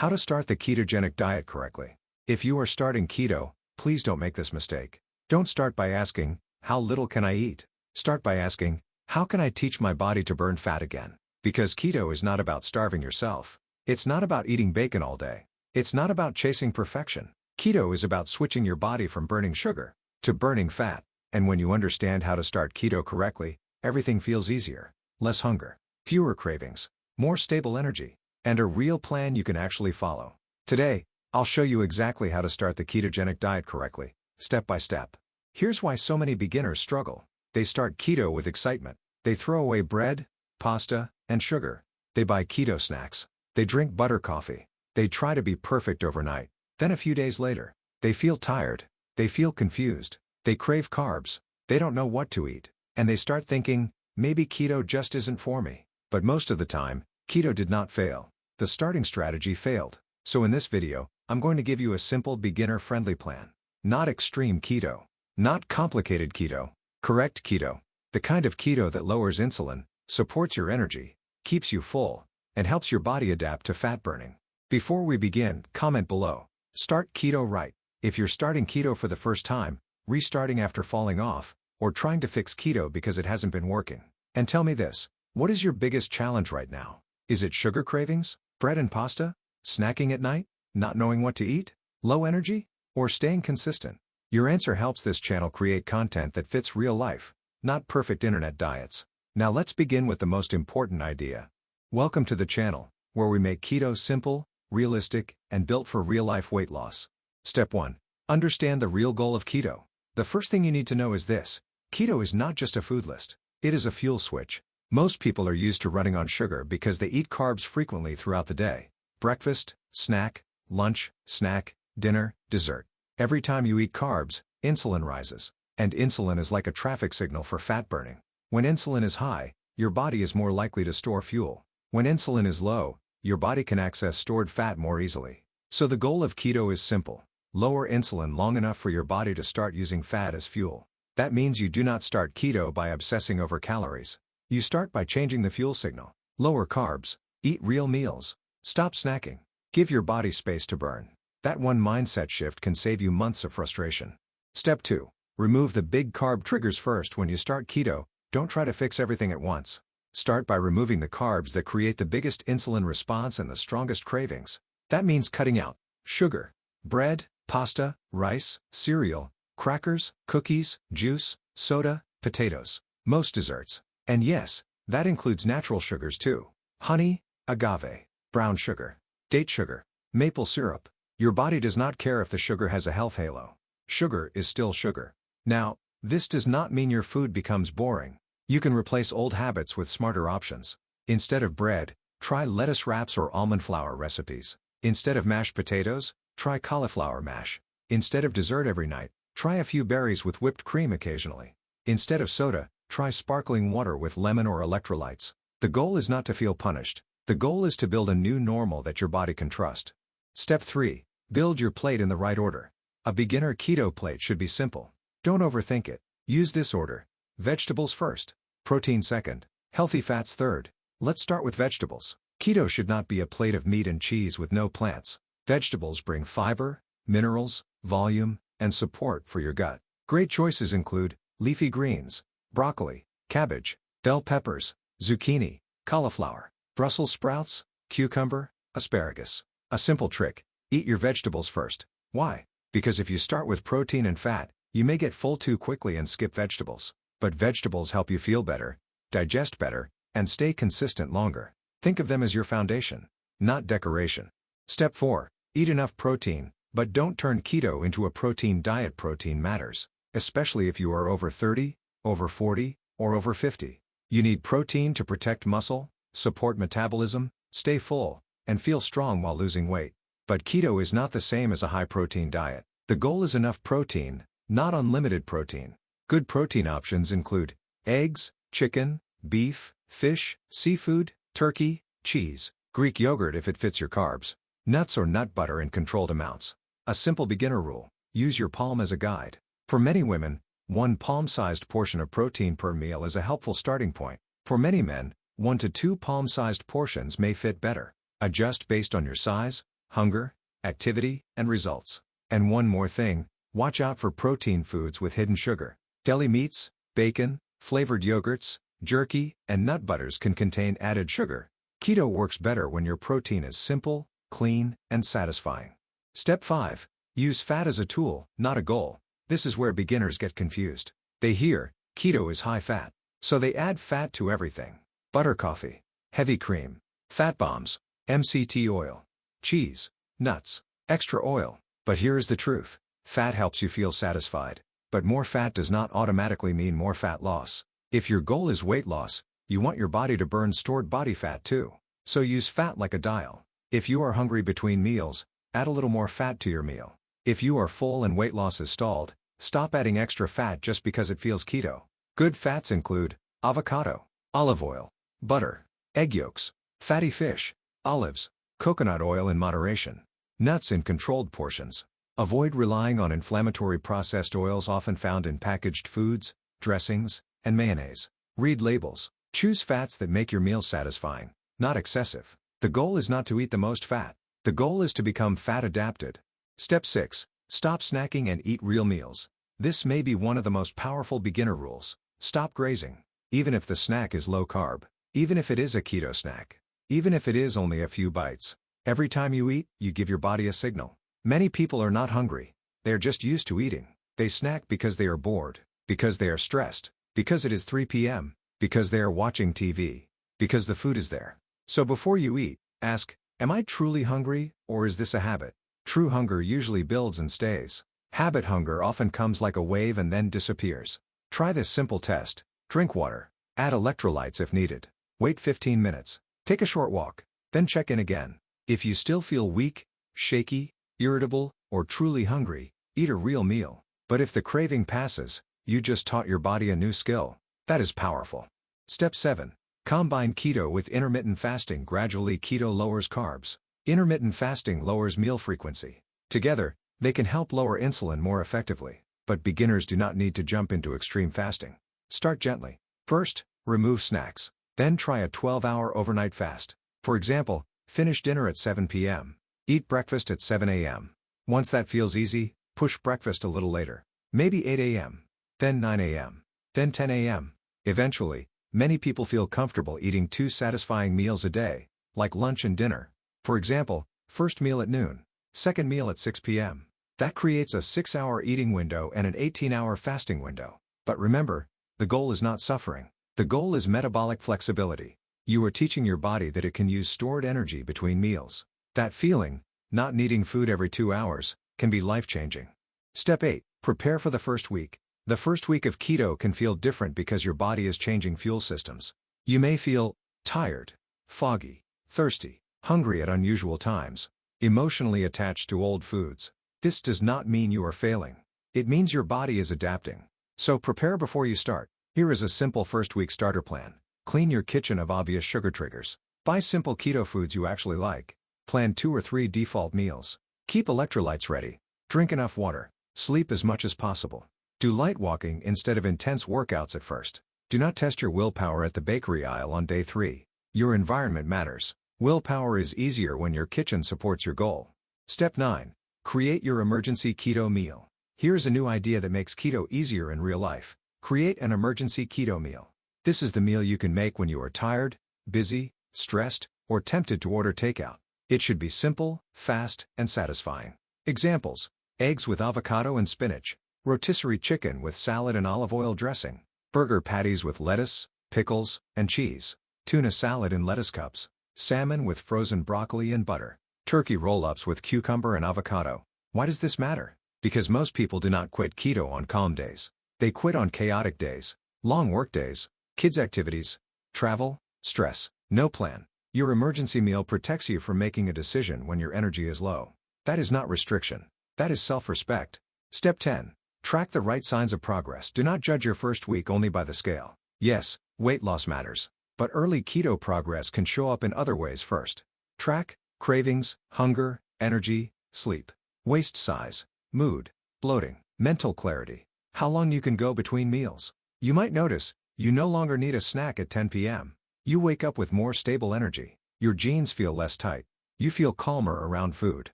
How to start the ketogenic diet correctly. If you are starting keto, please don't make this mistake. Don't start by asking, how little can I eat? Start by asking, how can I teach my body to burn fat again? Because keto is not about starving yourself. It's not about eating bacon all day. It's not about chasing perfection. Keto is about switching your body from burning sugar to burning fat. And when you understand how to start keto correctly, everything feels easier. Less hunger, fewer cravings, more stable energy, and a real plan you can actually follow. Today, I'll show you exactly how to start the ketogenic diet correctly, step by step. Here's why so many beginners struggle. They start keto with excitement. They throw away bread, pasta, and sugar. They buy keto snacks. They drink butter coffee. They try to be perfect overnight. Then a few days later, they feel tired. They feel confused. They crave carbs. They don't know what to eat. And they start thinking, maybe keto just isn't for me. But most of the time, keto did not fail. The starting strategy failed. So in this video, I'm going to give you a simple beginner-friendly plan. Not extreme keto. Not complicated keto. Correct keto. The kind of keto that lowers insulin, supports your energy, keeps you full, and helps your body adapt to fat burning. Before we begin, comment below. Start keto right. If you're starting keto for the first time, restarting after falling off, or trying to fix keto because it hasn't been working. And tell me this, what is your biggest challenge right now? Is it sugar cravings, bread and pasta, snacking at night, not knowing what to eat, low energy, or staying consistent? Your answer helps this channel create content that fits real life, not perfect internet diets. Now let's begin with the most important idea. Welcome to the channel, where we make keto simple, realistic, and built for real-life weight loss. Step 1. Understand the real goal of keto. The first thing you need to know is this. Keto is not just a food list. It is a fuel switch. Most people are used to running on sugar because they eat carbs frequently throughout the day. Breakfast, snack, lunch, snack, dinner, dessert. Every time you eat carbs, insulin rises. And insulin is like a traffic signal for fat burning. When insulin is high, your body is more likely to store fuel. When insulin is low, your body can access stored fat more easily. So the goal of keto is simple. Lower insulin long enough for your body to start using fat as fuel. That means you do not start keto by obsessing over calories. You start by changing the fuel signal. Lower carbs. Eat real meals. Stop snacking. Give your body space to burn. That one mindset shift can save you months of frustration. Step 2. Remove the big carb triggers first. When you start keto, don't try to fix everything at once. Start by removing the carbs that create the biggest insulin response and the strongest cravings. That means cutting out sugar, bread, pasta, rice, cereal, crackers, cookies, juice, soda, potatoes, most desserts. And yes, that includes natural sugars too. Honey, agave, brown sugar, date sugar, maple syrup. Your body does not care if the sugar has a health halo. Sugar is still sugar. Now, this does not mean your food becomes boring. You can replace old habits with smarter options. Instead of bread, try lettuce wraps or almond flour recipes. Instead of mashed potatoes, try cauliflower mash. Instead of dessert every night, try a few berries with whipped cream occasionally. Instead of soda, try sparkling water with lemon or electrolytes. The goal is not to feel punished. The goal is to build a new normal that your body can trust. Step 3. Build your plate in the right order. A beginner keto plate should be simple. Don't overthink it. Use this order. Vegetables first. Protein second. Healthy fats third. Let's start with vegetables. Keto should not be a plate of meat and cheese with no plants. Vegetables bring fiber, minerals, volume, and support for your gut. Great choices include leafy greens, broccoli, cabbage, bell peppers, zucchini, cauliflower, Brussels sprouts, cucumber, asparagus. A simple trick: eat your vegetables first. Why? Because if you start with protein and fat, you may get full too quickly and skip vegetables. But vegetables help you feel better, digest better, and stay consistent longer. Think of them as your foundation, not decoration. Step 4. Eat enough protein, but don't turn keto into a protein diet. Protein matters, especially if you are over 30, over 40, or over 50. You need protein to protect muscle, support metabolism, stay full, and feel strong while losing weight. But keto is not the same as a high-protein diet. The goal is enough protein, not unlimited protein. Good protein options include eggs, chicken, beef, fish, seafood, turkey, cheese, Greek yogurt if it fits your carbs, nuts or nut butter in controlled amounts. A simple beginner rule: use your palm as a guide. For many women, one palm-sized portion of protein per meal is a helpful starting point. For many men, 1 to 2 palm-sized portions may fit better. Adjust based on your size, hunger, activity, and results. And one more thing, watch out for protein foods with hidden sugar. Deli meats, bacon, flavored yogurts, jerky, and nut butters can contain added sugar. Keto works better when your protein is simple, clean, and satisfying. Step 5. Use fat as a tool, not a goal. This is where beginners get confused. They hear, keto is high fat, so they add fat to everything. Butter coffee, heavy cream, fat bombs, MCT oil, cheese, nuts, extra oil. But here is the truth. Fat helps you feel satisfied. But more fat does not automatically mean more fat loss. If your goal is weight loss, you want your body to burn stored body fat too. So use fat like a dial. If you are hungry between meals, add a little more fat to your meal. If you are full and weight loss is stalled, stop adding extra fat just because it feels keto. Good fats include avocado, olive oil, butter, egg yolks, fatty fish, olives, coconut oil in moderation, nuts in controlled portions. Avoid relying on inflammatory processed oils often found in packaged foods, dressings, and mayonnaise. Read labels. Choose fats that make your meal satisfying, not excessive. The goal is not to eat the most fat. The goal is to become fat adapted. Step 6. Stop snacking and eat real meals. This may be one of the most powerful beginner rules. Stop grazing. Even if the snack is low carb. Even if it is a keto snack. Even if it is only a few bites. Every time you eat, you give your body a signal. Many people are not hungry. They are just used to eating. They snack because they are bored, because they are stressed, because it is 3 p.m., because they are watching TV, because the food is there. So before you eat, ask, am I truly hungry, or is this a habit? True hunger usually builds and stays. Habit hunger often comes like a wave and then disappears. Try this simple test. Drink water. Add electrolytes if needed. Wait 15 minutes. Take a short walk. Then check in again. If you still feel weak, shaky, irritable, or truly hungry, eat a real meal. But if the craving passes, you just taught your body a new skill. That is powerful. Step 7. Combine keto with intermittent fasting. Gradually, keto lowers carbs. Intermittent fasting lowers meal frequency. Together, they can help lower insulin more effectively. But beginners do not need to jump into extreme fasting. Start gently. First, remove snacks. Then try a 12-hour overnight fast. For example, finish dinner at 7 p.m. Eat breakfast at 7 a.m. Once that feels easy, push breakfast a little later. Maybe 8 a.m. Then 9 a.m. Then 10 a.m. Eventually, many people feel comfortable eating 2 satisfying meals a day, like lunch and dinner. For example, first meal at noon, second meal at 6 p.m. That creates a 6-hour eating window and an 18-hour fasting window. But remember, the goal is not suffering. The goal is metabolic flexibility. You are teaching your body that it can use stored energy between meals. That feeling, not needing food every 2 hours, can be life-changing. Step 8. Prepare for the first week. The first week of keto can feel different because your body is changing fuel systems. You may feel tired, foggy, thirsty, hungry at unusual times, emotionally attached to old foods. This does not mean you are failing. It means your body is adapting. So prepare before you start. Here is a simple first-week starter plan. Clean your kitchen of obvious sugar triggers. Buy simple keto foods you actually like. Plan 2 or 3 default meals. Keep electrolytes ready. Drink enough water. Sleep as much as possible. Do light walking instead of intense workouts at first. Do not test your willpower at the bakery aisle on day 3. Your environment matters. Willpower is easier when your kitchen supports your goal. Step 9. Create your emergency keto meal. Here's a new idea that makes keto easier in real life. Create an emergency keto meal. This is the meal you can make when you are tired, busy, stressed, or tempted to order takeout. It should be simple, fast, and satisfying. Examples: eggs with avocado and spinach, rotisserie chicken with salad and olive oil dressing, burger patties with lettuce, pickles, and cheese, tuna salad in lettuce cups, salmon with frozen broccoli and butter, turkey roll-ups with cucumber and avocado. Why does this matter? Because most people do not quit keto on calm days. They quit on chaotic days, long work days, kids' activities, travel, stress, no plan. Your emergency meal protects you from making a decision when your energy is low. That is not restriction. That is self-respect. Step 10. Track the right signs of progress. Do not judge your first week only by the scale. Yes, weight loss matters. But early keto progress can show up in other ways first. Track cravings, hunger, energy, sleep, waist size, mood, bloating, mental clarity, how long you can go between meals. You might notice, you no longer need a snack at 10 p.m. You wake up with more stable energy. Your jeans feel less tight. You feel calmer around food.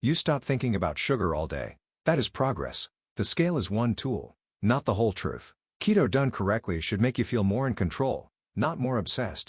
You stop thinking about sugar all day. That is progress. The scale is one tool, not the whole truth. Keto done correctly should make you feel more in control, not more obsessed.